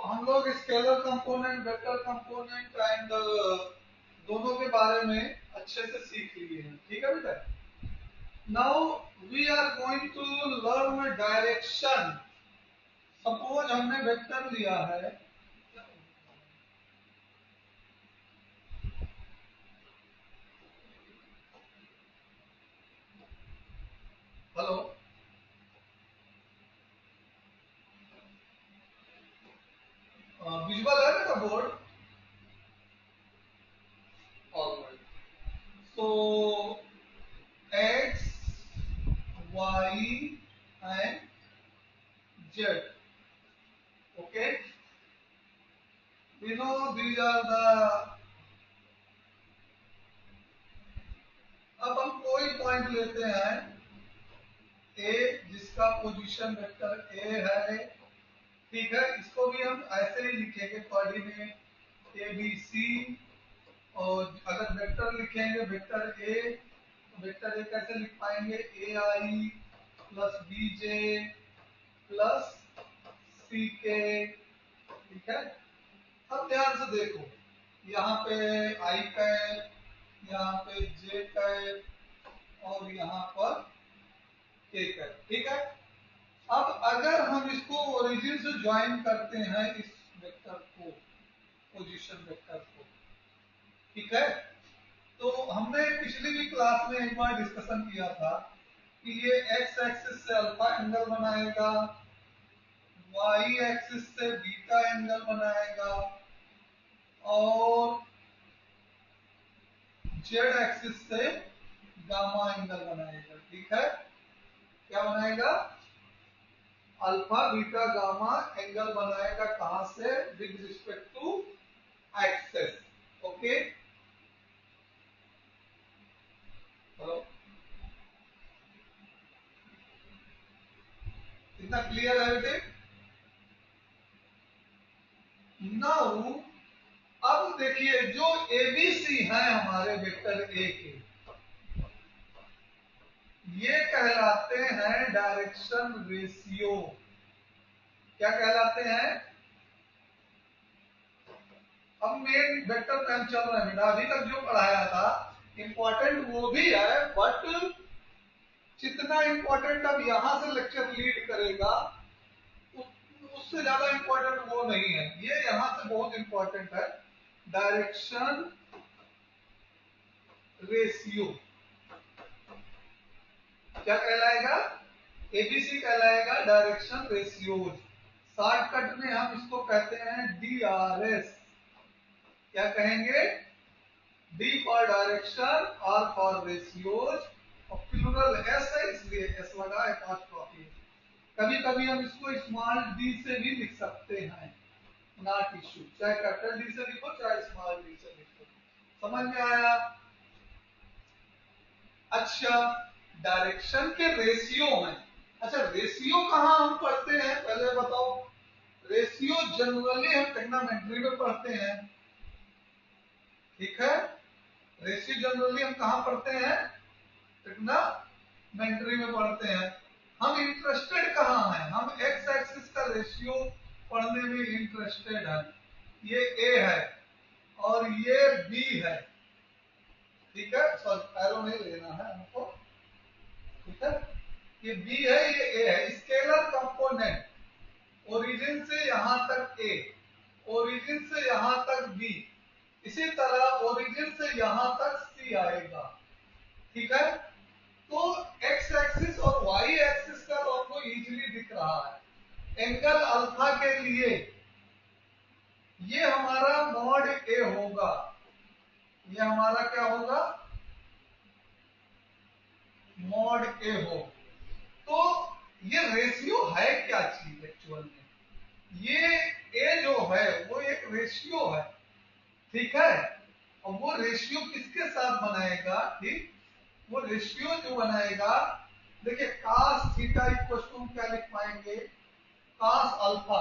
हम लोग scalar component, vector component and दोनों के बारे में अच्छे से सीख लिए हैं, ठीक है बेटा। Now we are going to learn direction. Suppose हमने वेक्टर लिया है, हेलो, विजुअल है बेटा board? Alright, so x y and z, okay, we know these are the, अब हम कोई पॉइंट लेते हैं ए जिसका पोजीशन वेक्टर ए है, ठीक है, इसको भी हम ऐसे ही लिखेंगे कोऑर्डिनेट ए बी सी, और अगर वेक्टर लिखेंगे वेक्टर ए, तो वेक्टर ए कैसे लिख पाएंगे, ए आई प्लस बी जे प्लस सी के, ठीक है। अब ध्यान से देखो, यहाँ पे आई कैप, यहाँ पे जे कैप और यहाँ पर के कैप, ठीक है। अब अगर हम इसको ओरिजिन से ज्वाइन करते हैं इस वेक्टर को, पोजीशन वेक्टर को, ठीक है, तो हमने पिछली भी क्लास में एक बार डिस्कशन किया था कि ये एक्स एक्सिस से अल्फा एंगल बनाएगा, वाई एक्सिस से बीटा एंगल बनाएगा और जेड एक्सिस से गामा एंगल बनाएगा, ठीक है। क्या बनाएगा, अल्फा बीटा गामा एंगल बनाएगा, कहां से, with respect to axis, okay. Hello, इतना क्लियर है बेटे? नाउ अब देखिए, जो एबीसी है हमारे वेक्टर ए के, ये कहलाते हैं डायरेक्शन रेशियो। क्या कहलाते हैं? अब मेन वेक्टर पे हम चल रहे हैं, अभी तक जो पढ़ाया था इंपॉर्टेंट वो भी है, बट जितना इंपॉर्टेंट अब यहां से लेक्चर लीड करेगा उससे ज्यादा इंपॉर्टेंट वो नहीं है, ये यहां से बहुत इंपॉर्टेंट है। डायरेक्शन रेशियो क्या कहलाएगा? एबीसी कहलाएगा डायरेक्शन रेशियोज। शॉर्टकट में हम इसको कहते हैं डीआरएस। क्या कहेंगे? D for direction, R for ratios, और प्लूरल एस है इसलिए एस लगा, एपॉस्ट्रोफी। कभी कभी हम इसको स्मॉल डी से भी लिख सकते हैं, नॉट इश्यू, चाहे कैपिटल डी से लिखो चाहे स्मॉल डी से लिखो। समझ में आया? अच्छा, डायरेक्शन के रेशियो हैं। अच्छा, रेशियो कहां हम पढ़ते हैं पहले बताओ? रेशियो जनरली हम ट्रिग्नोमेट्री में पढ़ते हैं, ठीक है। रेशियो जनरली हम कहां पढ़ते हैं? ट्रिग्नोमेट्री में पढ़ते हैं। हम इंटरेस्टेड कहां हैं? हम एक्स एक्सिस का रेशियो पढ़ने में इंटरेस्टेड हैं। ये ए है और ये बी है, ठीक है, सॉरी एरो नहीं लेना है हमको, ठीक है। ये बी है, ये ए है। स्केलर कंपोनेंट ओरिजिन से यहां तक ए, ओरिजिन से यहां तक बी, इसी तरह ओरिजिन से यहां तक सी आएगा, ठीक है। तो एक्स एक्सिस और वाई एक्सिस का तो आपको इजीली दिख रहा है। एंगल अल्फा के लिए ये हमारा मॉड ए होगा, ये हमारा क्या होगा? मॉड ए हो। तो ये रेशियो है क्या चीज एक्चुअल में? ये ए जो है वो एक रेशियो है, ठीक है। और वो रेशियो किसके साथ बनाएगा? ठीक, वो रेशियो जो बनाएगा, देखिए cos थीटा इक्वल टू क्या लिख पाएंगे? cos अल्फा,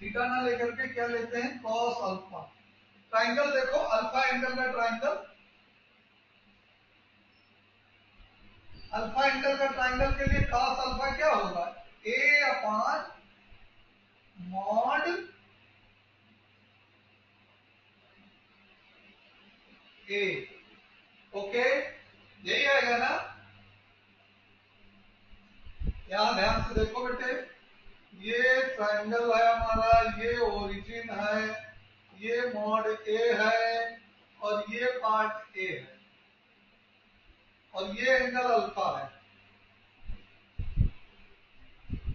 थीटा ना लेकर के क्या लेते हैं? cos alpha. ट्राइंगल देखो, अल्फा एंगल का ट्राइंगल, अल्फा एंगल का ट्राइंगल के लिए cos अल्फा क्या होगा? a upon mod A. Okay, यही आएगा ना। यहां ध्यान से देखो बेटे, ये ट्रायंगल है हमारा, ये ओरिजिन है, ये मॉड ए है और ये पार्ट ए है और ये एंगल अल्फा है।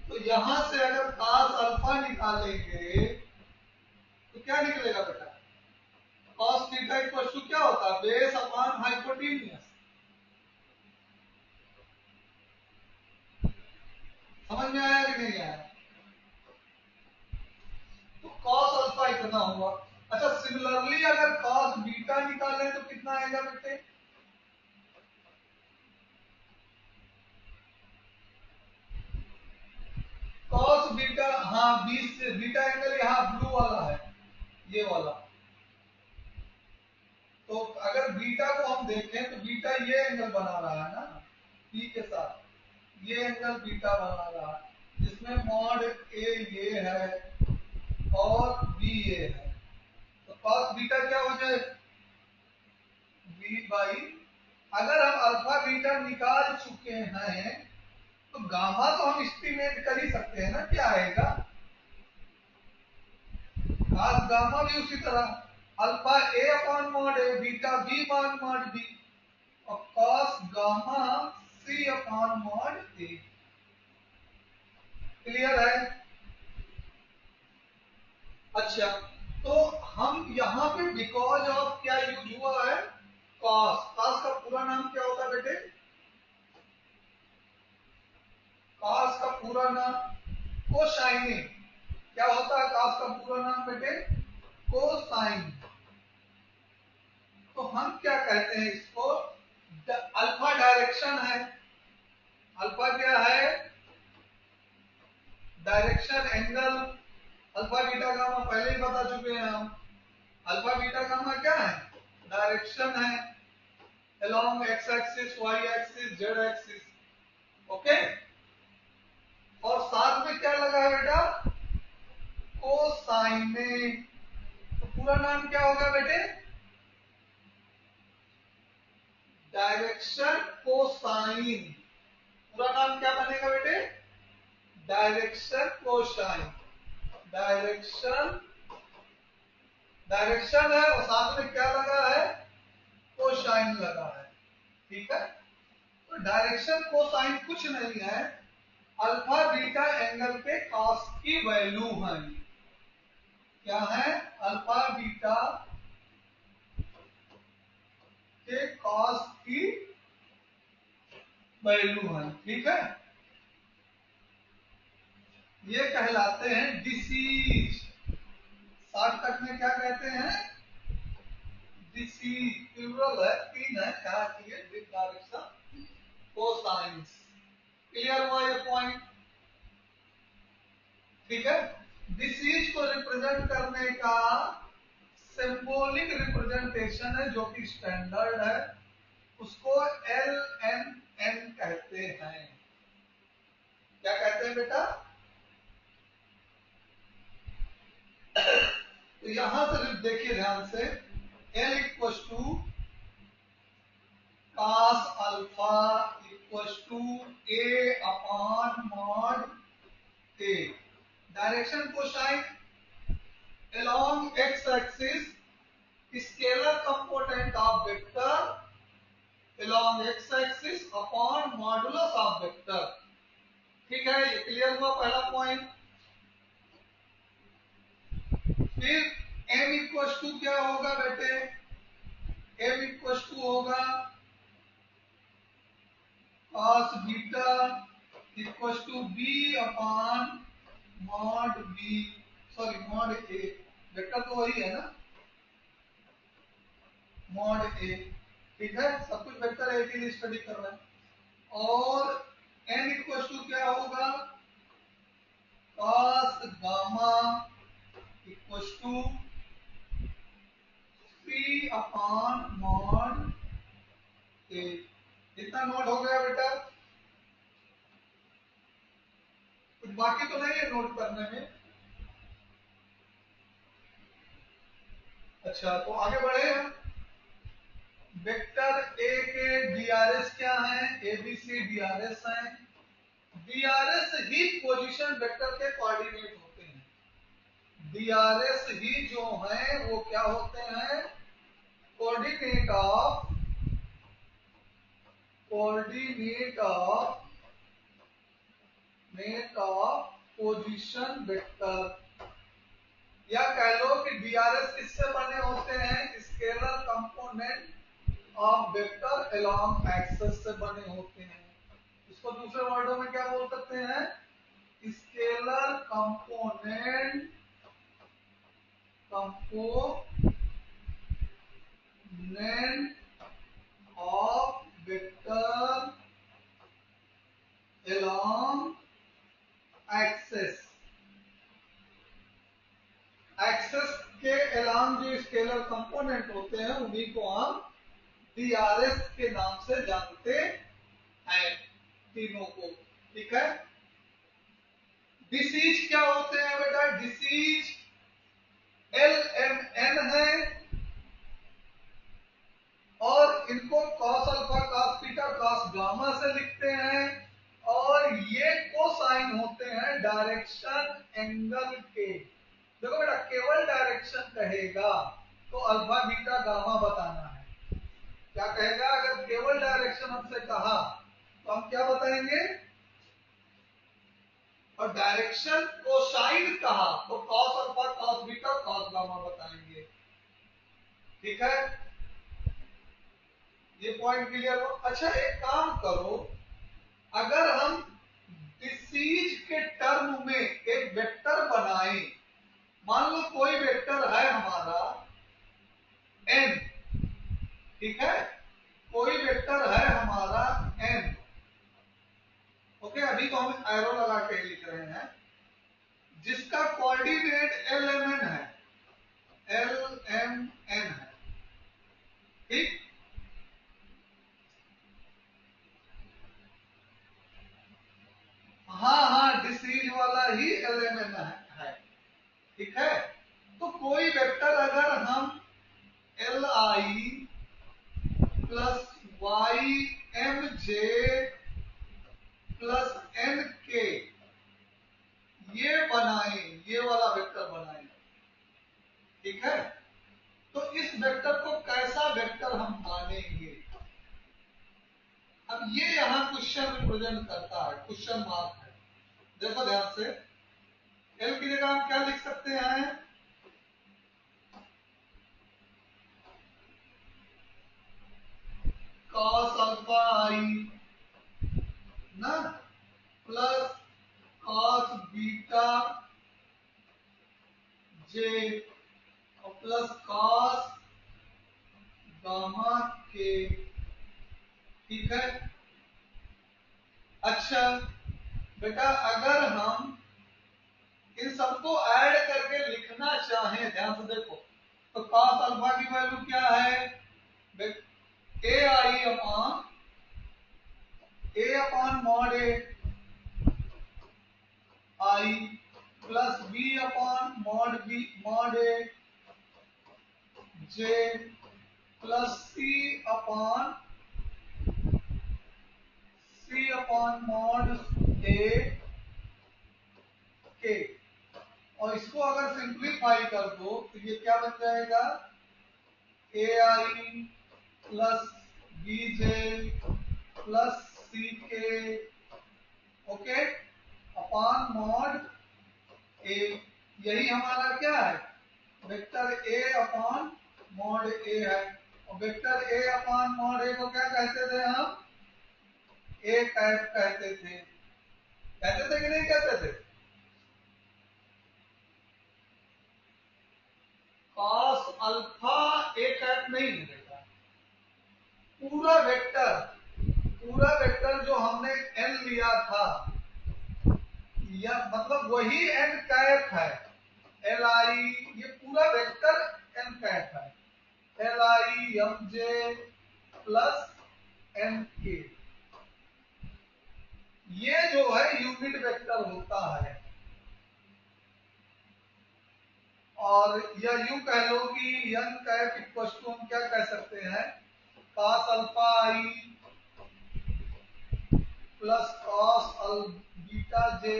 तो यहां से अगर cos अल्फा निकालेंगे तो क्या निकलेगा बेटा? cos थीटा इक्वल टू क्या होता है? Base upon hypotenuse. समझ में आया कि नहीं आया? तो cos अल्फा इतना हुआ। अच्छा, सिमिलरली अगर cos बीटा निकालें तो कितना आएगा बेटे? cos बीटा, हाँ 20 से बीटा एंगल यहाँ ब्लू वाला है, ये वाला। तो अगर बीटा को हम देखें तो बीटा ये एंगल बना रहा है ना पी के साथ, ये एंगल बीटा बना रहा है जिसमें मॉड ए ये है और बी ये है। तो cos बीटा क्या हो जाए? बी बाई, अगर हम अल्फा बीटा निकाल चुके हैं तो गामा तो हम एस्टिमेट कर ही सकते हैं ना क्या आएगा। आज गामा भी उसी तरह alpha a upon mod a, beta b upon mod b और cos gamma c upon mod a. Clear है? अच्छा, तो हम यहाँ पे बिकॉज ऑफ क्या यूज हुआ है? cos। cos का पूरा नाम क्या होता है बेटे? cos का पूरा नाम कोसाइनिंग। क्या होता है cos का पूरा नाम बेटे? कोसाइन। तो हम क्या कहते हैं इसको? अल्फा डायरेक्शन है। अल्फा क्या है? Direction angle. Alpha beta gamma पहले ही बता चुके हैं हम। अल्फा बीटा गामा क्या है? डायरेक्शन है along x axis, y axis, z axis. Okay, और साथ में क्या लगा है बेटा? कोसाइने। तो पूरा नाम क्या होगा बेटे? Direction cosine. पूरा नाम क्या बनेगा बेटे? Direction cosine. डायरेक्शन, डायरेक्शन है और साथ में क्या लगा है? कोसाइन लगा है। ठीक है, तो डायरेक्शन कोसाइन कुछ नहीं है, अल्फा बीटा एंगल के कॉस की वैल्यू है। क्या है? अल्फा बीटा के कॉस की वैल्यू है। ठीक है, ये कहलाते हैं डिसीज। शॉर्टकट में क्या कहते हैं? डिसीज। प्लूरल है, तीन है, क्या चाहिए? With direction cosines. क्लियर हुआ ये पॉइंट? ठीक है, डिसीज को रिप्रेजेंट करने का सिंबॉलिक रिप्रेजेंटेशन है जो कि स्टैंडर्ड है, उसको एल एन एन कहते हैं। क्या कहते हैं बेटा? तो यहां से देखिए ध्यान से, L equal to cos alpha equal to A upon mod A. Direction cosine along x axis, scalar component of vector along x axis upon modulus of vector। ठीक है, ये क्लियर हुआ पहला पॉइंट। फिर m इक्वल टू क्या होगा बेटे? m equal to होगा cos beta equal to b upon mod b, sorry mod a। Vector तो वही है ना, मॉड a। ठीक है, सब कुछ वेक्टर a के लिए स्टडी कर रहे हैं। और n इक्वल टू क्या होगा? cos gamma equal to p upon mod a। इतना नोट हो गया बेटा? कुछ बाकी तो नहीं है नोट करने में? अच्छा, तो आगे बढ़े हम। वेक्टर ए के डीआरएस क्या है, एबीसी डीआरएस है। डीआरएस ही पोजीशन वेक्टर के कोऑर्डिनेट होते हैं। डीआरएस ही जो है वो क्या होते हैं, कोऑर्डिनेट ऑफ पोजीशन वेक्टर, या कह लो कि डीआरएस किससे बने होते हैं, scalar component of vector along axis से बने होते हैं। इसको दूसरे वर्डों में क्या बोल सकते हैं, scalar component of vector along axis. Axis के अलोंग जो स्केलर कंपोनेंट होते हैं उन्हीं को हम डीआरएस के नाम से जानते हैं, तीनों को। ठीक है। डिसीज क्या होते हैं बेटा, डिसीज LMN है और इनको cos alpha cos beta cos gamma से लिखते हैं, और ये कोसाइन होते हैं डायरेक्शन एंगल के। देखो बेटा, केवल डायरेक्शन कहेगा तो अल्फा बीटा गामा बताना है। क्या कहेगा, अगर केवल डायरेक्शन हमसे कहा तो हम क्या बताएंगे, और डायरेक्शन कोसाइन कहा तो cos alpha cos beta cos gamma बताएंगे। ठीक है, ये पॉइंट क्लियर हो। अच्छा, एक काम करो, अगर हम डिसीज के टर्म में एक वेक्टर बनाएं, मान लो कोई वेक्टर है हमारा n, ठीक है, कोई वेक्टर है हमारा n, ओके, अभी तो हम एरो लगा के लिख रहे हैं, जिसका कोऑर्डिनेट LMN है, ठीक। हाँ, डिसीज वाला ही LMN है, ठीक है। तो कोई वेक्टर अगर हम Li plus Y M J plus N K ये बनाए, ये वाला वेक्टर बनाए, ठीक है, तो इस वेक्टर को कैसा वेक्टर हम मानेंगे। अब ये यहां क्वेश्चन रिप्रेजेंट करता है, क्वेश्चन मार्क है। देखो ध्यान से, एल की जगह हम क्या लिख सकते हैं, कॉस अल्फा आई ना प्लस कॉस बीटा जे और प्लस कॉस गामा के, ठीक है। अच्छा बेटा, अगर हम इन सबको ऐड करके लिखना चाहें, ध्यान से देखो, तो कॉस अल्फा की वैल्यू क्या है, ए अपॉन मॉड ए आई प्लस बी अपॉन मॉड ए जे प्लस सी अपॉन मॉड ए के, और इसको अगर सिंप्लीफाई कर दो तो ये क्या बन जाएगा, ए आई प्लस बी जे प्लस सी के, ओके, अपॉन मॉड ए। यही हमारा क्या है, वेक्टर ए अपॉन मॉड ए है। और वेक्टर ए अपॉन मॉड ए को क्या कहते थे हम, ए कैप कहते थे, कि नहीं कहते थे। कॉस अल्फा ए कैप नहीं है बेटा, पूरा वेक्टर जो हमने n लिया था, या मतलब वही n कैप है, एल आई, ये पूरा वेक्टर n कैप है, L I M J plus N K, ये जो है यूनिट वेक्टर होता है। और या यूं कह लो कि n कैप इक्वल टू हम क्या कह सकते हैं, cos alpha I plus cos beta J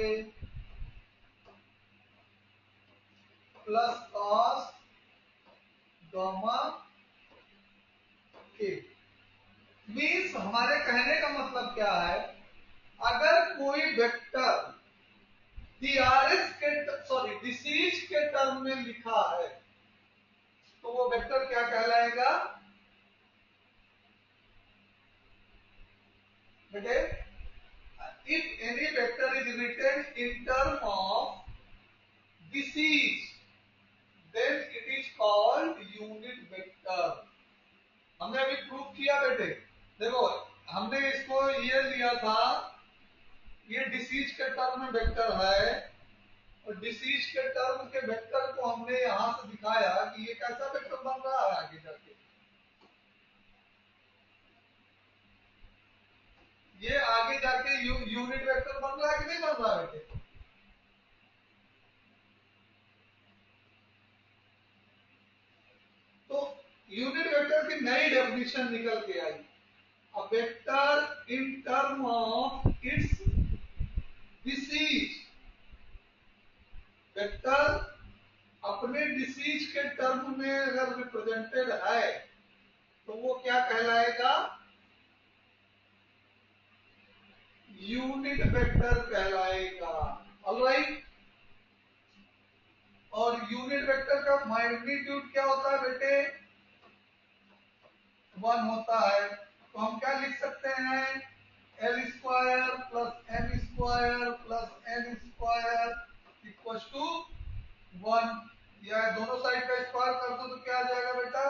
plus cos gamma K. Means हमारे कहने का मतलब क्या है, अगर कोई वेक्टर डीआरएस के डिसीज के टर्म में लिखा है तो वो वेक्टर क्या कहलाएगा बेटे? If any vector is written in term of DCs then it is called unit vector. हमने अभी प्रूव किया बेटे, देखो हमने इसको ये लिया था, ये डिसीज के टर्म में वेक्टर है और डिसीज के टर्म के वेक्टर को हमने यहां से दिखाया कि ये कैसा वेक्टर बन रहा है आगे जाके। ये आगे जाके यूनिट वेक्टर बन रहा है कि नहीं बन रहा है बेटे? तो यूनिट वेक्टर की नई डेफिनेशन निकल के आई, a vector in term of its DCs. Vector अपने डिसीज के टर्म में अगर रिप्रेजेंटेड है तो वो क्या कहलाएगा? यूनिट वेक्टर कहलाएगा। ऑलराइट, और यूनिट वेक्टर का मैग्नीट्यूड क्या होता है बेटे? 1 होता है। तो हम क्या लिख सकते हैं? L square plus M square plus N square equal to 1, या दोनों साइड का स्क्वायर कर दो तो क्या आ जाएगा बेटा?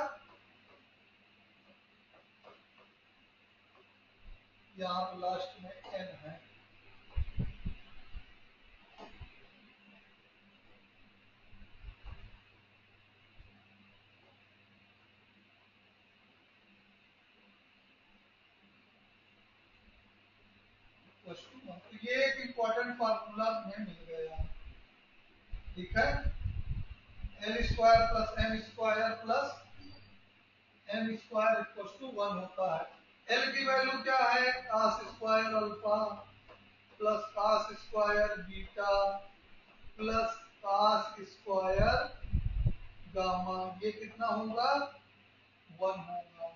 यहाँ लास्ट में एन है। तो ये एक इंपॉर्टेंट फार्मूला में मिल गया, ठीक है? L square plus M square plus M square equal to 1 होता है। एल की वैल्यू क्या है? cos square alpha plus cos square beta plus cos square gamma. ये कितना होगा? 1 होगा।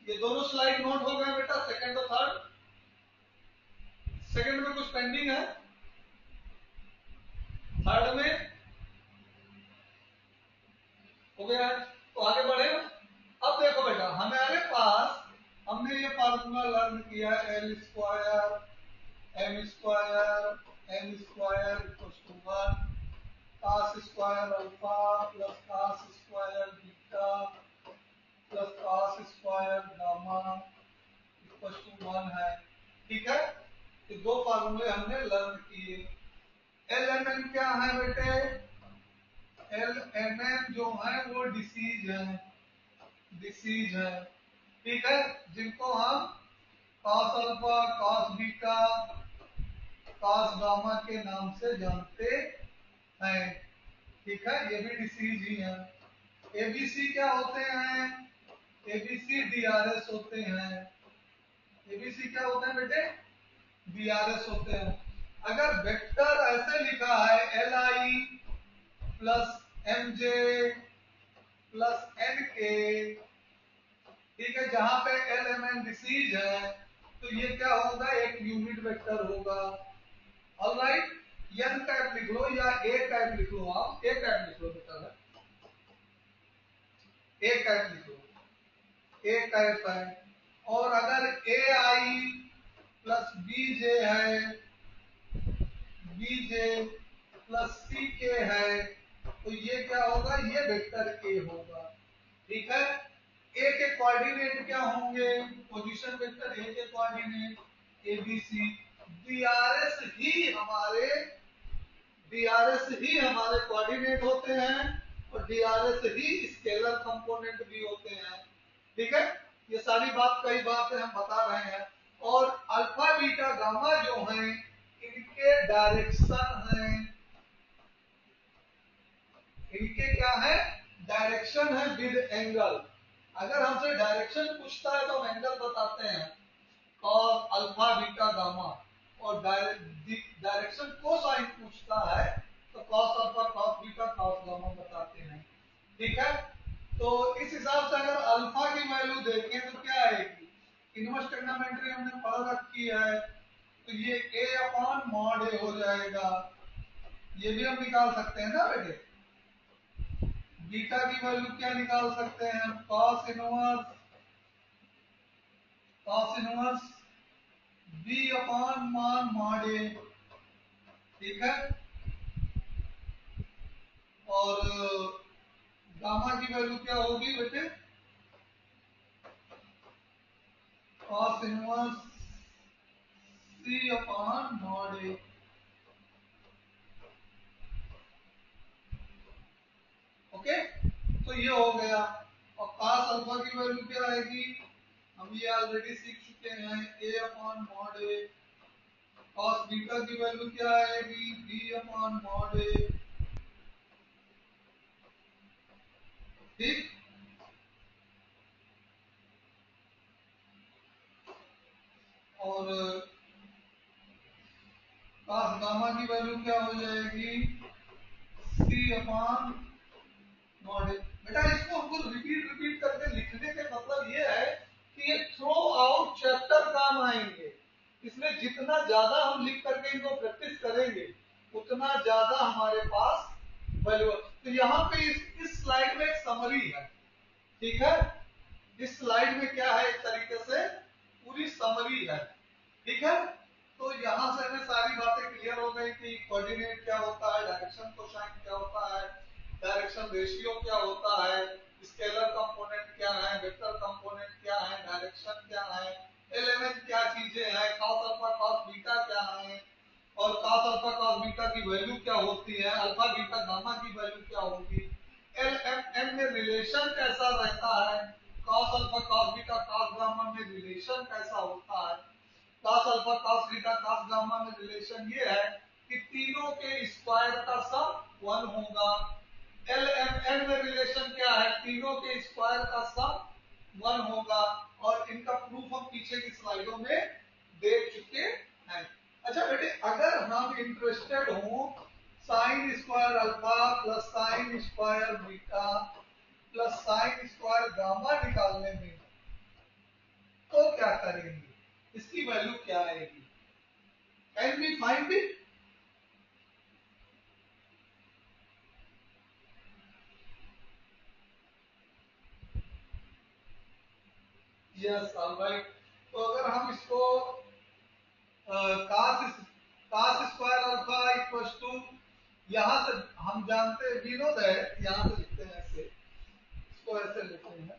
ये दोनों स्लाइड नोट हो गए बेटा, सेकंड और थर्ड? सेकंड में कुछ पेंडिंग है? थर्ड में हो गया है, तो आगे बढ़े। अब देखो बेटा, हमारे पास हमने ये फार्मूला लर्न किया, L square M square N square equal to 1, cos square alpha plus cos square beta plus cos square gamma equal to 1 है, ठीक है? ये दो फार्मूले हमने लर्न किए। एल एम एन क्या है बेटे? एल एम एन जो है वो डिसीज है, डिसीज है, ठीक है? जिनको हम cos alpha cos beta cos gamma के नाम से जानते हैं, ठीक है? ये भी डिसीज ही है। एबीसी क्या होते हैं? एबीसी डीआरएस होते हैं। एबीसी क्या होते हैं बेटे? डीआरएस होते हैं। अगर वेक्टर ऐसे लिखा है L I plus M J plus N K, ठीक है, जहां पे एल एम एन डिसीज है तो ये क्या होगा? एक यूनिट वेक्टर होगा। ऑलराइट, एन टाइप लिख लो या ए टाइप लिख लो, आप ए टाइप लिख लो बेटा, ए टाइप लिख लो, ए टाइप है। और अगर ए आई प्लस बी जे है, बी जे प्लस सी के है तो ये क्या होगा? ये वेक्टर ए होगा, ठीक है? ए के कोऑर्डिनेट क्या होंगे? पोजीशन वेक्टर ए के coordinate a b c. DRs ही हमारे कोऑर्डिनेट होते हैं और डीआरएस ही स्केलर कंपोनेंट भी होते हैं, ठीक है? ये सारी बात कई बार से हम बता रहे हैं। और अल्फा बीटा गामा जो हैं इनके डायरेक्शन हैं, इनके क्या है? डायरेक्शन है विद एंगल। अगर हमसे डायरेक्शन पूछता है तो हम एंगल बताते हैं, कॉस अल्फा बीटा गामा, और डायरेक्शन कोसाइन पूछता है तो cos alpha cos beta cos gamma बताते हैं। ठीक है, तो इस हिसाब से अगर अल्फा की वैल्यू देखें तो क्या आएगी, इनवर्स ट्रिग्नोमेट्री हमने पढ़ रखी है, तो ये a अपॉन मॉड a हो जाएगा। ये भी हम निकाल सकते हैं ना बेटे। बीटा की वैल्यू क्या निकाल सकते हैं हम, कॉस इनवर्स b अपॉन मान मॉड a। ठीक है, और गामा की वैल्यू क्या होगी बेटे, cos inverse c upon mod a। Okay, तो ये हो गया। और cos अल्फा की वैल्यू क्या आएगी, हम ये ऑलरेडी सीख चुके हैं, a upon mod a। cos beta की वैल्यू क्या आएगी, b अपॉन मॉड a। ठीक, और cos गामा की वैल्यू क्या हो जाएगी, c अपॉन मॉड a। बेटा इसको हमको रिपीट रिपीट करके लिखने के मतलब ये है कि ये थ्रू आउट चैप्टर काम आएंगे। इसमें जितना ज्यादा हम लिख करके इनको प्रैक्टिस करेंगे उतना ज्यादा हमारे पास वैल्यू। तो यहाँ पे इस स्लाइड में एक समरी है। ठीक है, इस स्लाइड में क्या है, एक तरीके से पूरी समरी है। ठीक है, तो यहाँ से हमें सारी बातें क्लियर हो गई कि कोऑर्डिनेट क्या होता है, डायरेक्शन कोसाइन क्या होता है, डायरेक्शन रेशियो क्या होता है, स्केलर कंपोनेंट क्या है, वेक्टर कंपोनेंट क्या है, डायरेक्शन क्या है, एलिमेंट क्या चीजें हैं, कॉस अल्फा कॉस बीटा क्या है, और कॉस अल्फा कॉस बीटा की वैल्यू क्या होती है, अल्फा बीटा गामा की वैल्यू क्या होगी, एल एम एन में रिलेशन कैसा रहता है, cos alpha cos beta cos gamma में रिलेशन कैसा होता है, cos alpha cos beta cos gamma में रिलेशन ये है कि तीनों के स्क्वायर का सम 1 होगा। LMN में रिलेशन क्या है, तीनों के स्क्वायर का सम 1 होगा, और इनका प्रूफ हम पीछे की स्लाइडों में देख चुके हैं। अच्छा बेटे, अगर हम इंटरेस्टेड हो sine square alpha plus sine square beta plus sine square gamma निकालने में, तो क्या करेंगे, इसकी वैल्यू क्या आएगी, can we find it. Yes alright, तो अगर हम इसको cos square alpha equals to, यहां से हम जानते हैं, वी नो दैट, यहां से लिखते हैं ऐसे, इसको ऐसे लिखते हैं,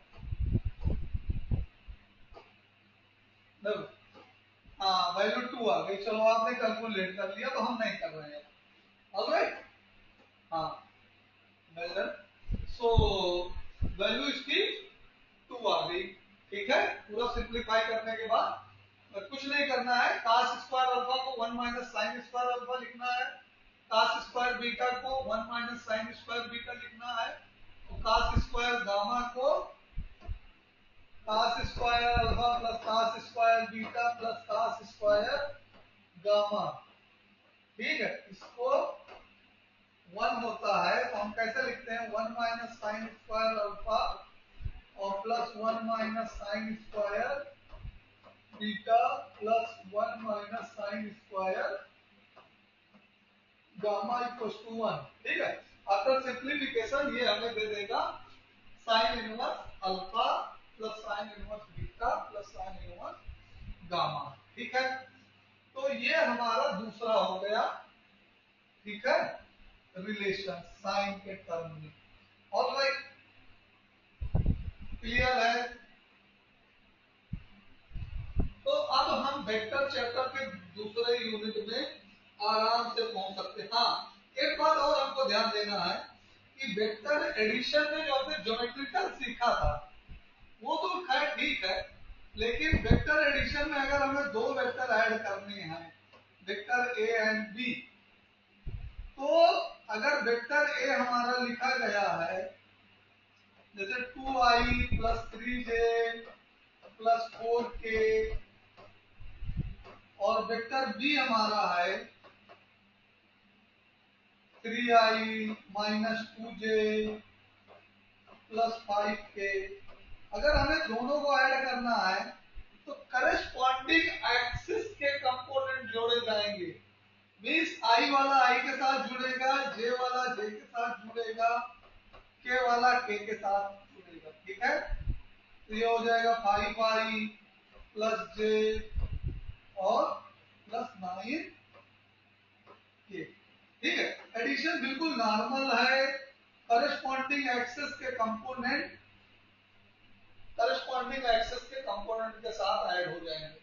नो, हाँ वैल्यू 2 आ गई, चलो आपने कैलकुलेट कर लिया तो हम नहीं कर रहे हैं। ऑलराइट, हाँ वेल डन। सो वैल्यू इसकी 2 आ गई। ठीक है, पूरा सिंप्लीफाई करने के बाद कुछ नहीं करना है, cos स्क्वायर अल्फा को 1 माइनस साइन स्क्वायर अल्फा लिखना है, cos स्क्वायर बीटा को 1 माइनस साइन स्क्वायर बीटा लिखना है, और cos स्क्वायर गामा को cos square alpha plus cos square beta plus cos square gamma. ठीक है, इसको 1 होता है तो हम कैसे लिखते हैं, 1 माइनस साइन स्क्वायर अल्फा और plus 1 minus sine square beta plus 1 minus sine square gamma equals to 1। ठीक है, आफ्टर सिंप्लीफिकेशन ये हमें दे देगा sine inverse alpha plus sine inverse beta plus sine inverse gamma. ठीक है, तो ये हमारा दूसरा हो गया। ठीक है, रिलेशन साइन के टर्म में। ऑलराइट, क्लियर है। तो अब हम वेक्टर चैप्टर के दूसरे यूनिट में आराम से पहुंच सकते हैं। हाँ, एक बात और हमको ध्यान देना है कि वेक्टर एडिशन में जो हमने ज्योमेट्रिकल सीखा था वो तो खैर ठीक है, लेकिन वेक्टर एडिशन में अगर हमें दो वेक्टर ऐड करने हैं, वेक्टर ए एंड बी, तो अगर वेक्टर ए हमारा लिखा गया है जैसे 2i plus 3j plus 4k, और वेक्टर बी हमारा है 3i minus 2j plus 5k। अगर हमें दोनों को ऐड करना है तो करस्पॉन्डिंग एक्सिस के कंपोनेंट जोड़े जाएंगे। मीन्स आई वाला आई के साथ जुड़ेगा, जे वाला जे के साथ जुड़ेगा, के वाला के साथ जुड़ेगा। ठीक है, तो ये हो जाएगा 5i प्लस जे और प्लस 9k। ठीक है, एडिशन बिल्कुल नॉर्मल है। करस्पॉन्डिंग एक्सेस के कंपोनेंट के साथ ऐड हो जाएंगे।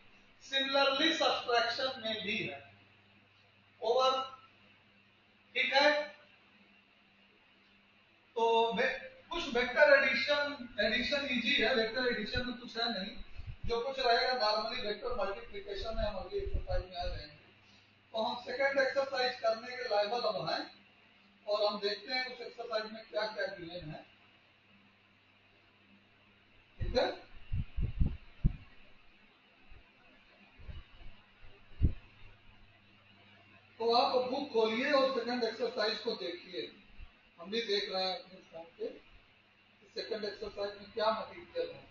सिमिलरली सब्सट्रैक्शन में भी है। ओवर। ठीक है, तो कुछ वेक्टर एडिशन इजी है। वेक्टर एडिशन में कुछ है नहीं, जो कुछ रहेगा नॉर्मली वेक्टर मल्टीप्लिकेशन में हम अगली एक्सरसाइज में आ जाएंगे। तो हम सेकंड एक्सरसाइज करने के लायक अब हैं और हम देखते हैं उस एक्सरसाइज में क्या क्या गिवन है। ठीक है, तो आप बुक खोलिए और सेकंड एक्सरसाइज को देखिए। हम भी देख रहे हैं अपने फोन पे सेकंड एक्सरसाइज में क्या मटेरियल है।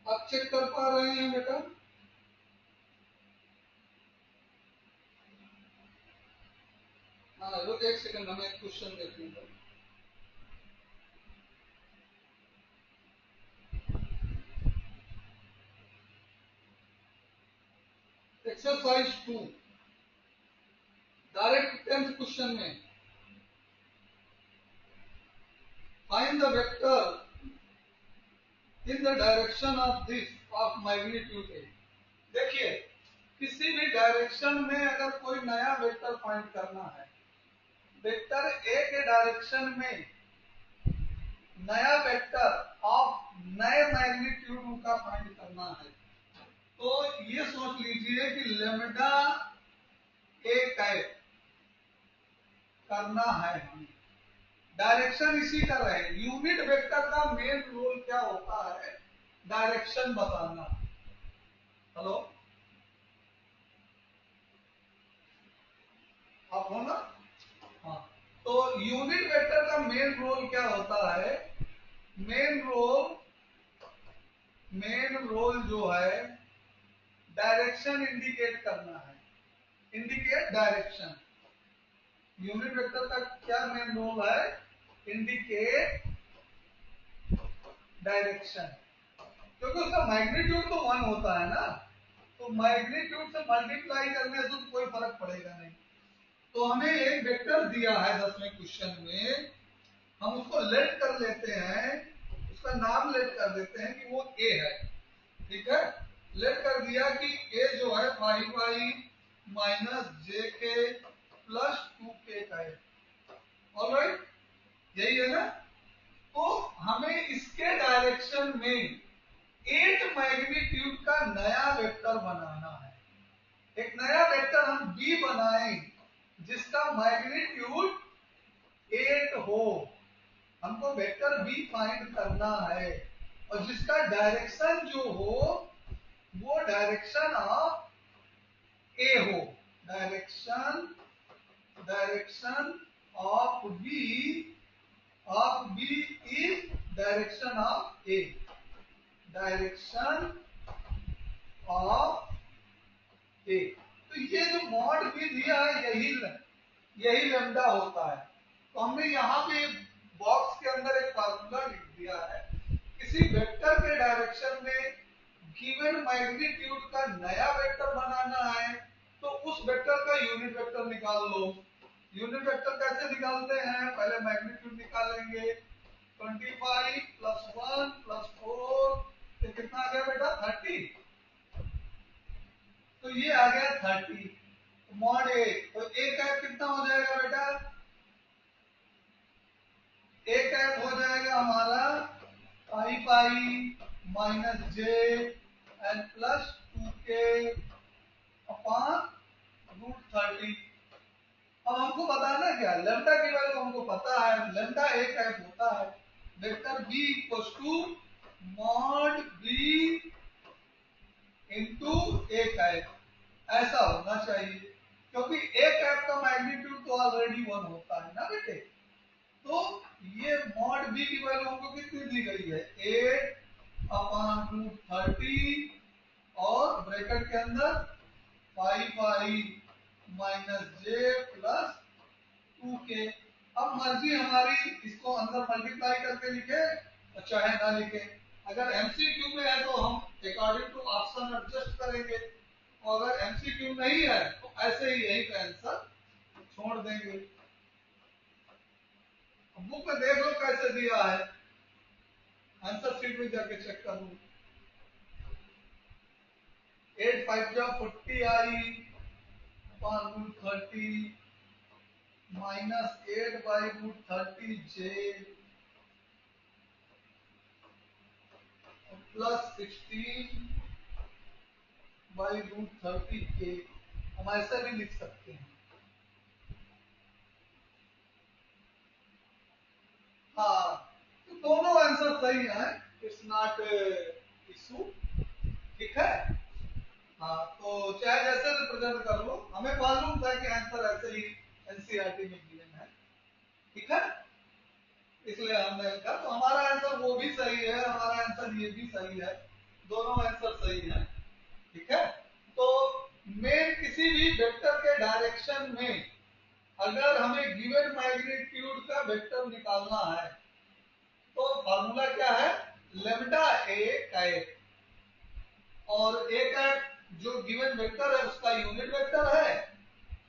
आप चेक कर पा रहे हैं बेटा? हाँ, रुक एक सेकंड, हमें एक क्वेश्चन देखने दो। एक्सरसाइज 2 डायरेक्ट 10th क्वेश्चन में find the vector in the direction of this of magnitude ए। देखिए, किसी भी डायरेक्शन में अगर कोई नया वेक्टर फाइंड करना है, वेक्टर ए के डायरेक्शन में नया वेक्टर ऑफ नए मैग्नीट्यूड का फाइंड करना है, तो ये सोच लीजिए कि लेमडा ए कैप करना है हमें। डायरेक्शन इसी का रहे। यूनिट वेक्टर का मेन रोल क्या होता है? डायरेक्शन बताना। हेलो, आप हो ना? हाँ, तो यूनिट वेक्टर का मेन रोल क्या होता है? मेन रोल जो है डायरेक्शन इंडिकेट करना है। Indicate direction. यूनिट वेक्टर का क्या मेन रोल है? Indicate direction. क्योंकि उसका मैग्नीट्यूड तो 1 होता है ना, तो मैग्नीट्यूड से मल्टीप्लाई करने से तो कोई फर्क पड़ेगा नहीं। तो हमें एक वेक्टर दिया है 10वें क्वेश्चन में, हम उसको लेट कर लेते हैं, उसका नाम लेट कर देते हैं कि वो ए है। ठीक है, लेट कर दिया कि ए जो है 5i माइनस जे के प्लस 2k का है। ऑलराइट, यही है ना? तो हमें इसके डायरेक्शन में 8 मैग्नीट्यूड का नया वेक्टर बनाना है। एक नया वेक्टर हम बी बनाएं जिसका मैग्नीट्यूड 8 हो। हमको वेक्टर बी फाइंड करना है और जिसका डायरेक्शन जो हो वो डायरेक्शन ऑफ ए हो। Direction of b is direction of a. Direction of a. तो ये जो मॉड भी दिया है यही लेमडा होता है। तो हमने यहाँ पे बॉक्स के अंदर एक फार्मूला लिख दिया है। किसी वेक्टर के डायरेक्शन में गिवन मैग्नीट्यूड का नया वेक्टर बनाना है तो उस वेक्टर का यूनिट वेक्टर निकाल लो। यूनिट वेक्टर कैसे निकालते हैं? पहले मैग्नीट्यूड निकालेंगे। 25 प्लस 1 प्लस 4 ये कितना आ गया बेटा? 30। तो ये आ गया 30 मॉड ए। तो ए कैप कितना हो जाएगा बेटा? ए कैप हो जाएगा हमारा pi pi minus j n plus 2k upon √30। अब हमको बताना क्या? लेमडा की वैल्यू हमको पता है, लेमडा ए कैप होता है vector B equals to mod B into A cap. ऐसा होना चाहिए क्योंकि ए कैप का मैग्नीट्यूड तो ऑलरेडी 1 होता है ना बेटे। तो ये मॉड बी की वैल्यू हमको कितनी दी गई है? 8 अपॉन √30 और ब्रैकेट के अंदर पाई पाई माइनस जे प्लस 2k। अब मर्जी हमारी इसको अंदर मल्टीप्लाई करके लिखे और चाहे ना लिखे। अगर एमसीक्यू में है तो हम अकॉर्डिंग टू ऑप्शन एडजस्ट करेंगे और अगर एमसीक्यू नहीं है तो ऐसे ही यही का आंसर छोड़ देंगे। बुक में देख लो कैसे दिया है, आंसर शीट में जाके चेक कर लो। 8 5 जा 40 i upon √30 minus 8 by √30 j plus 16 by √30k। हम ऐसे भी लिख सकते हैं। हाँ, तो दोनों आंसर सही है, इट्स नॉट इशू। ठीक है। हाँ, तो चाहे जैसे रिप्रेजेंट कर लो, हमें मालूम था कि आंसर ऐसे ही एनसीईआरटी में गिवन है। ठीक है, इसलिए हमने लिखा। तो हमारा आंसर वो भी सही है, हमारा आंसर ये भी सही है, दोनों आंसर सही है। ठीक है। तो मेन किसी भी वेक्टर के डायरेक्शन में अगर हमें गिवन मैग्नीट्यूड का वेक्टर निकालना है तो फॉर्मूला क्या है? Lambda A cap. और ए कैप जो गिवन वेक्टर है उसका यूनिट वेक्टर है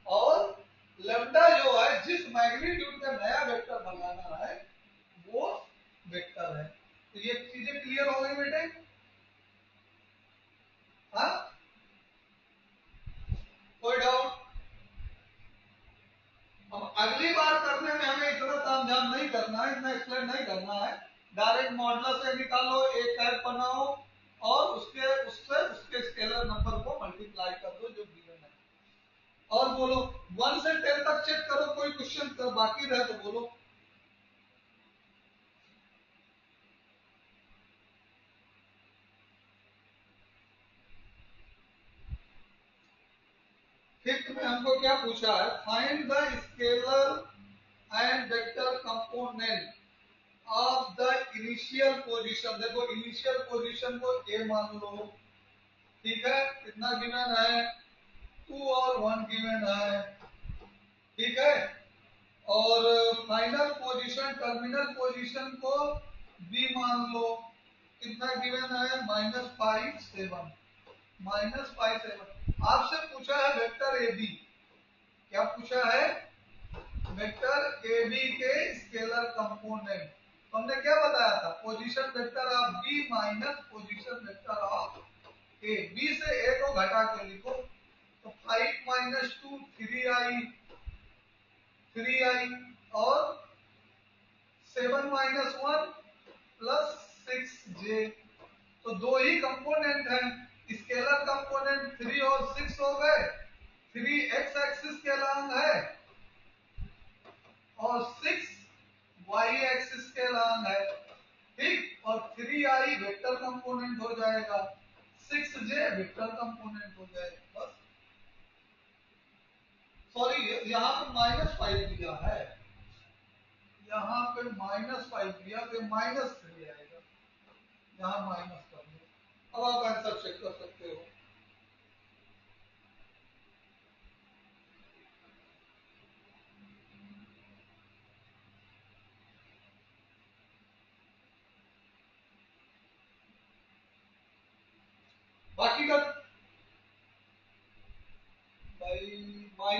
और लेमडा जो है जिस मैग्नीट्यूड का नया वेक्टर बनाना है वो वेक्टर है। तो ये चीजें क्लियर हो गई बेटे? हाँ, कोई डाउट? अब अगली बार करने में हमें इतना तामझाम नहीं करना है, इतना एक्सप्लेन नहीं करना है। डायरेक्ट मॉडुलस से निकालो, एक कैप बनाओ और उसके स्केलर नंबर को मल्टीप्लाई कर दो जो गिवन है। और बोलो 1 से 10 तक चेक करो, कोई क्वेश्चन बाकी रहे तो बोलो। फिफ्थ में हमको क्या पूछा है? Find the scalar and vector component of the initial position. देखो इनिशियल पोजीशन को ए मान लो। ठीक है, कितना गिवन है? 2 और 1 गिवन है। ठीक है, और फाइनल पोजीशन टर्मिनल पोजीशन को बी मान लो। कितना गिवन है? -5 7। -5 7। आपसे पूछा है वेक्टर ए बी। क्या पूछा है? वेक्टर ए बी के स्केलर कंपोनेंट। तो हमने क्या बताया था? Position vector of B minus position vector of A. B से ए को घटा के लिखो तो 5 माइनस 2 3i और 7 माइनस 1 प्लस 6j। तो दो ही कंपोनेंट हैं। स्केलर कंपोनेंट 3 और 6 हो गए। 3 एक्स एक्सिस के लॉन्ग है और 6 वाई एक्सिस के लॉन्ग है। ठीक, और 3i वेक्टर कंपोनेंट हो जाएगा, 6j वेक्टर कंपोनेंट हो जाएगा। बस, सॉरी यहाँ पे -5 दिया है, यहाँ पे -5 दिया तो -3 आएगा। यहाँ माइनस कर दो। अब आप आंसर चेक कर सकते हो।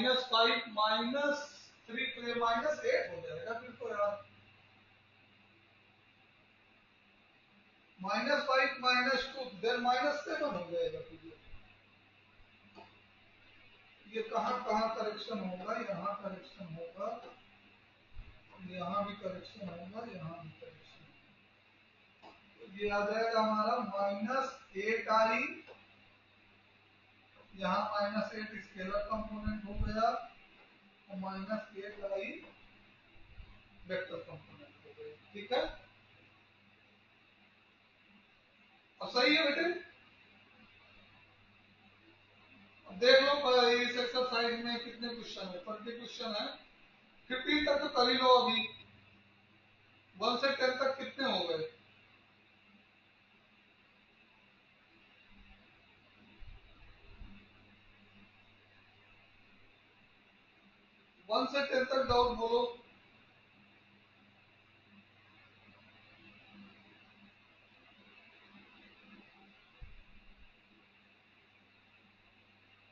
-5 -3 तो ये -8 हो जाएगा फिर तो यार। -5 -2 देन -7 हो जाएगा फिर। ये कहाँ कहाँ करेक्शन होगा, यहाँ करेक्शन होगा, यहाँ भी करेक्शन होगा, यहाँ भी करेक्शन होगा। तो ये आ जाएगा हमारा -8i, यहाँ -8 स्केलर कंपोनेंट हो गया और -8i वेक्टर कंपोनेंट हो गया। ठीक है, अब सही है बेटे। अब देख लो इस एक्सरसाइज में कितने क्वेश्चन है, 20 क्वेश्चन है। 15 तक तो कर ही लो अभी। 1 से 10 तक कितने हो गए? 1 से 10 तक डाउट बोलो।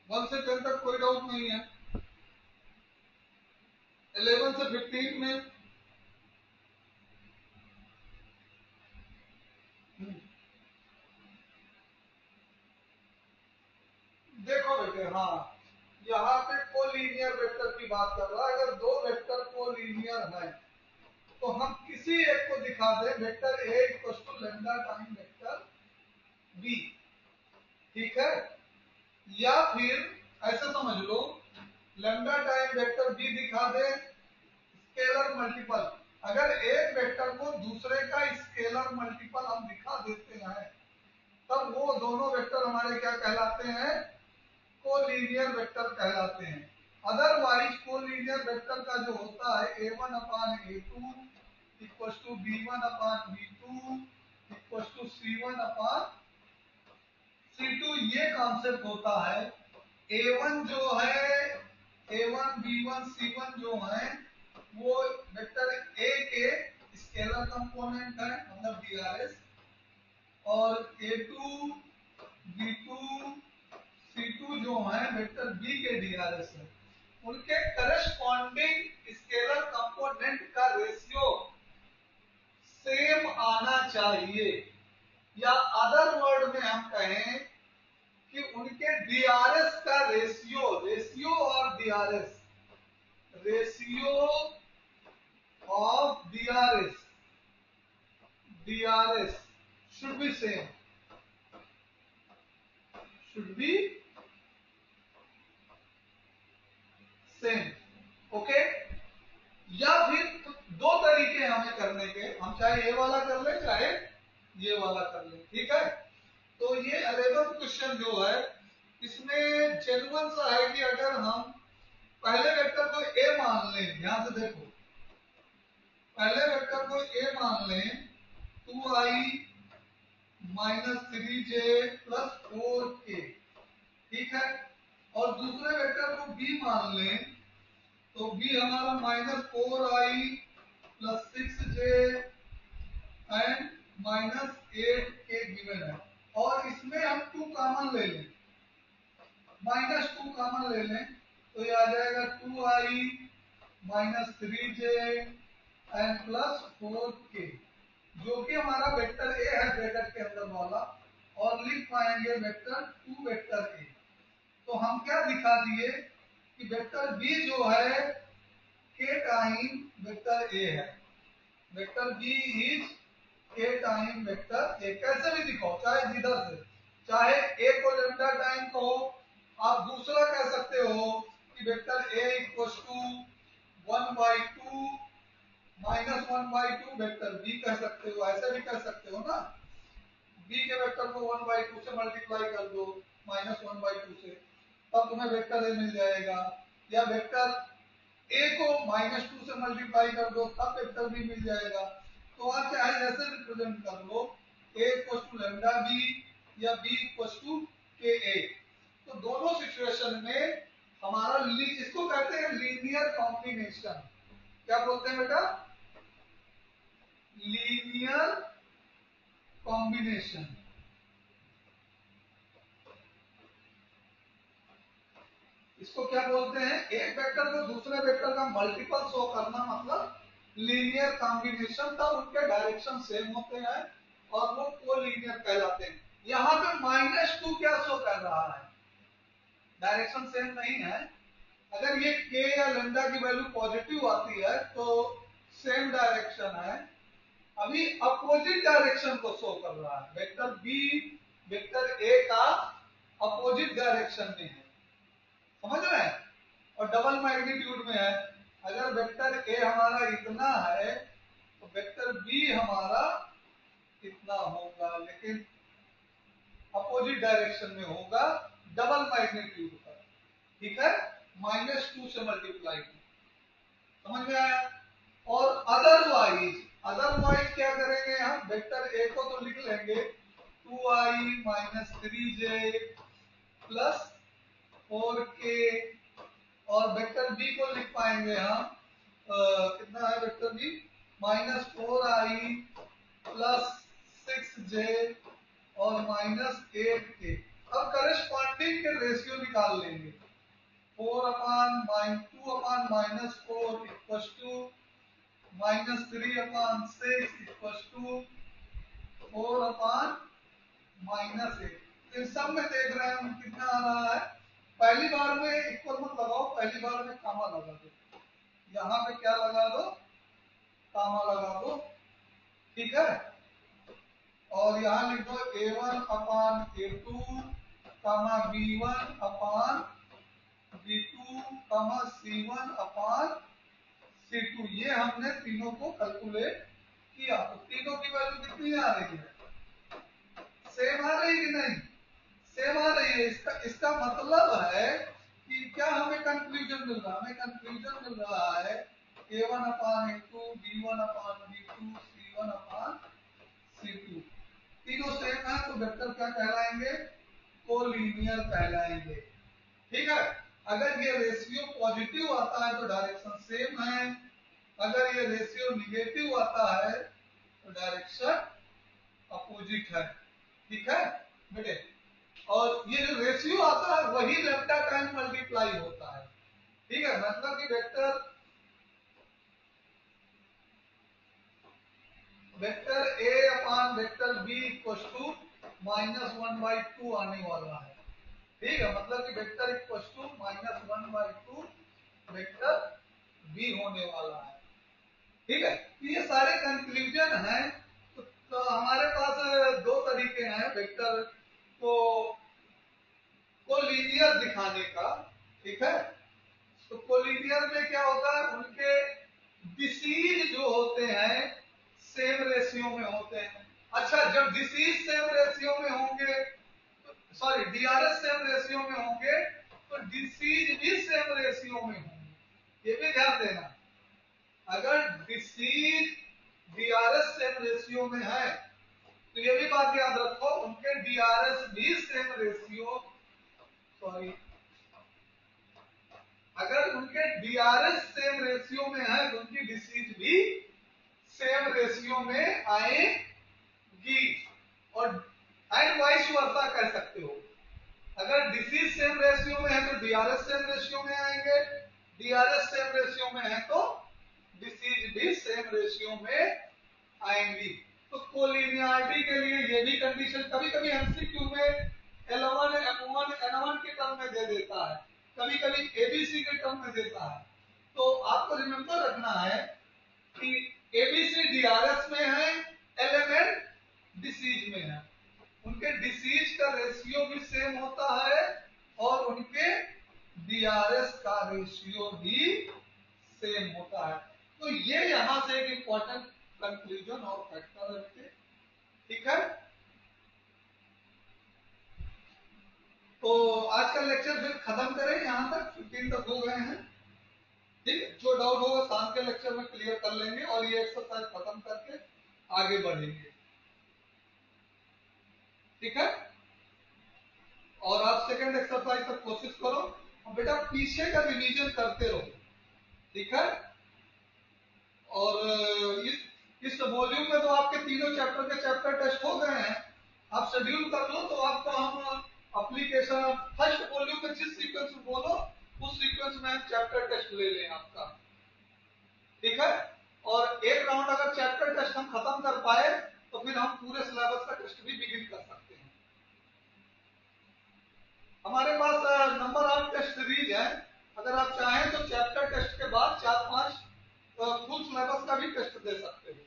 1 से 10 तक कोई डाउट नहीं है। 11 से 15 में देखो बेटे, हाँ यहाँ पे कोलिनियर वेक्टर की बात कर रहा है। अगर दो वेक्टर कोलिनियर हैं तो हम किसी एक को दिखा दें, vector A equals to lambda time vector B, ठीक है, या फिर ऐसे समझ लो लैम्डा टाइम वेक्टर बी दिखा दे स्केलर मल्टीपल। अगर एक वेक्टर को दूसरे का स्केलर मल्टीपल हम दिखा देते हैं तब वो दोनों वेक्टर हमारे क्या कहलाते हैं? कोलिनियर वेक्टर कहलाते हैं। अदरवाइज कोलिनियर वेक्टर का जो होता है a1 upon a2 equals to b1 upon b2 equals to c1 upon c2, ये कॉन्सेप्ट होता है। a1 जो है, a1 b1 c1 जो है वो वेक्टर a के स्केलर कंपोनेंट है, मतलब DRS, और a2 b2 C2 जो है वेक्टर B के DRS है। उनके करस्पॉन्डिंग स्केलर कंपोनेंट का रेशियो सेम आना चाहिए, या अदर वर्ड में हम कहें कि उनके DRS का रेशियो और DRS, ratio of DRS should be same, should be same. Okay, या फिर दो तरीके हमें करने के, हम चाहे ये वाला कर ले चाहे ये वाला कर ले, ठीक है। तो ये 11th क्वेश्चन जो है इसमें जेन्युइन सा है कि अगर हम पहले वेक्टर को a मान लें, ध्यान से देखो, पहले वेक्टर को a मान लें 2i -3j + 4k, ठीक है, और दूसरे वेक्टर को b मान लें तो b हमारा -4i + 6j and -8k given है। और इसमें हम 2 कॉमन ले लें, -2 कॉमन ले लें तो ये आ जाएगा 2i -3j एंड +4k, जो कि हमारा वेक्टर a है ब्रैकेट के अंदर वाला, और लिख पाएंगे वेक्टर 2 वेक्टर a। तो हम क्या दिखा दिए कि वेक्टर b जो है k टाइम वेक्टर a है, vector b is k time vector a। कैसे भी दिखाओ, चाहे जिधर से, चाहे a को लैम्डा टाइम कहो, आप दूसरा कह सकते हो कि vector a equals to 1/2 -1/2 vector b कह सकते हो, ऐसे भी कह सकते हो ना। b के वेक्टर को 1/2 से मल्टीप्लाई कर दो -1/2 से, तब तुम्हें वेक्टर a मिल जाएगा। या वेक्टर a को -2 से मल्टीप्लाई कर दो तब वेक्टर b मिल जाएगा। तो आप चाहे जैसे रिप्रेजेंट कर लो, a equals to lambda b या b इक्वल्स टू ka। तो दोनों सिचुएशन में हमारा इसको कहते हैं लीनियर कॉम्बिनेशन। क्या बोलते हैं बेटा? Linear combination. इसको इसको क्या बोलते हैं, एक वेक्टर को दूसरे वेक्टर का मल्टीपल शो करना, मतलब लीनियर कॉम्बिनेशन, तब उनके डायरेक्शन सेम होते हैं और वो कोलीनियर कहलाते हैं। यहाँ पे -2 क्या शो कर रहा है, डायरेक्शन सेम नहीं है। अगर ये k या लैम्डा की वैल्यू पॉजिटिव आती है तो सेम डायरेक्शन है, अभी अपोजिट डायरेक्शन को शो कर रहा है। वेक्टर बी वेक्टर ए का अपोजिट डायरेक्शन में है, समझ रहे हैं, और डबल मैग्नीट्यूड में है। अगर वेक्टर ए हमारा इतना है तो वेक्टर बी हमारा इतना होगा, लेकिन अपोजिट डायरेक्शन में होगा, डबल मैग्नीट्यूड पर, ठीक है, -2 से मल्टीप्लाई, समझ में आया। और अदरवाइज क्या करेंगे हम, वेक्टर ए को तो लिख लेंगे 2i - 3j प्लस 4k, और वेक्टर बी को लिख पाएंगे हम कितना है vector B, -4i plus 6j और -8k। अब करस्पॉन्डिंग के रेशियो निकाल लेंगे, 2 अपान -4 इक्वल्स टू -3/6 इक्वल्स टू 4/-8। इन सब में देख रहे हैं हम कितना आ रहा है। पहली बार में इक्वल मत लगाओ, पहली बार में कामा लगा दो, यहाँ पे क्या लगा दो, कामा लगा दो, ठीक है। और यहाँ लिख दो a1/a2 b1/b2 c1/c2। ये हमने तीनों को कैलकुलेट किया, तो तीनों की वैल्यू कितनी आ रही है, सेम आ रही कि नहीं, सेम आ रही है। इसका मतलब है कि क्या हमें कंक्लूजन मिल रहा है, हमें कंक्लूजन मिल रहा है a1/a2 b1/b2 c1/c2 तीनों सेम है, तो वेक्टर क्या कहलाएंगे, कोलीनियर कहलाएंगे, ठीक है। अगर ये रेशियो पॉजिटिव आता है तो डायरेक्शन सेम है, अगर ये रेशियो निगेटिव आता है तो डायरेक्शन अपोजिट है, ठीक है बेटे। और ये जो रेशियो आता है वही लैम्डा टाइम मल्टीप्लाई होता है, ठीक है। मतलब कि vector a upon vector b equals to -1/2 आने वाला है, ठीक है। मतलब कि vector equals to -1/2 vector b होने वाला है, ठीक है। तो ये सारे कंक्लूजन हैं। तो हमारे पास दो तरीके हैं वेक्टर को लीनियर दिखाने का, ठीक है। तो कोलिनियर में क्या होता है, उनके डिसीज जो होते हैं सेम रेशियो में होते हैं। अच्छा, जब डिसीज सेम रेशियो में होंगे, सॉरी डीआरएस सेम रेशियो में होंगे, तो डिसीज भी सेम रेशियो में होंगे, ये भी ध्यान देना। अगर डिसीज डीआरएस सेम रेशियो में है तो ये भी बात याद रखो, उनके डीआरएस भी सेम रेशियो, सॉरी अगर उनके डीआरएस सेम रेशियो में है तो उनकी डिसीज भी सेम रेशियो में आएगी, और एंड वाइस वर्सा कह सकते हो। अगर डिसीज सेम रेशियो में है तो डीआरएस सेम रेशियो में आएंगे, डीआरएस सेम रेशियो में है तो डिसीज भी सेम रेशियो में आएंगी। तो कोलिनियरिटी के लिए ये भी कंडीशन कभी कभी एमसीक्यू में L1 M1 N1 के टर्म में दे देता है, कभी कभी एबीसी के टर्म में देता है। तो आपको रिमेंबर रखना है कि एबीसी डीआरएस में है, एलिमेंट डिसीज में है, उनके डिसीज का रेशियो भी सेम होता है और उनके डीआरएस का रेशियो भी सेम होता है। तो ये यहां से एक इंपॉर्टेंट कंक्लूजन और फैक्टर है, ठीक है। तो आज का लेक्चर फिर खत्म करें, यहां तक 15 तक हो गए हैं, ठीक है। जो डाउट होगा शाम के लेक्चर में क्लियर कर लेंगे और ये एक्सरसाइज खत्म करके आगे बढ़ेंगे, ठीक है। और आप सेकंड एक्सरसाइज तक कोशिश करो और बेटा पीछे का रिवीजन करते रहो, ठीक है। और इस वॉल्यूम में तो आपके तीनों चैप्टर टेस्ट हो गए हैं, आप शेड्यूल कर लो तो आपको हम एप्लीकेशन फर्स्ट वॉल्यूम में जिस सीक्वेंस में बोलो उस सीक्वेंस में चैप्टर टेस्ट ले लें आपका, ठीक है। और एक राउंड अगर चैप्टर टेस्ट हम खत्म कर पाए तो फिर हम पूरे सिलेबस का टेस्ट भी बिगिन कर सकते हैं। हमारे पास नंबर ऑफ टेस्ट सीरीज है, अगर आप चाहें तो चैप्टर टेस्ट के बाद 4-5 फुल सिलेबस का भी टेस्ट दे सकते हो।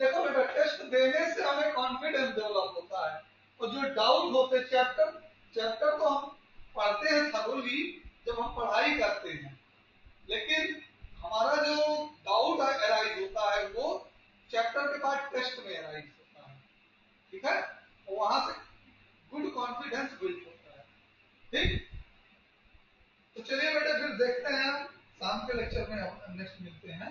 देखो बेटा, टेस्ट देने से हमें कॉन्फिडेंस डेवलप होता है, और जो डाउट होते चैप्टर तो हम पढ़ते हैं थरोली जब हम पढ़ाई करते हैं, लेकिन हमारा जो डाउट अराइज होता है वो चैप्टर के बाद टेस्ट में अराइज होता है, ठीक है। वहां से गुड कॉन्फिडेंस बिल्ड होता है, ठीक। तो चलिए बेटा फिर देखते हैं, शाम के लेक्चर में नेक्स्ट मिलते हैं।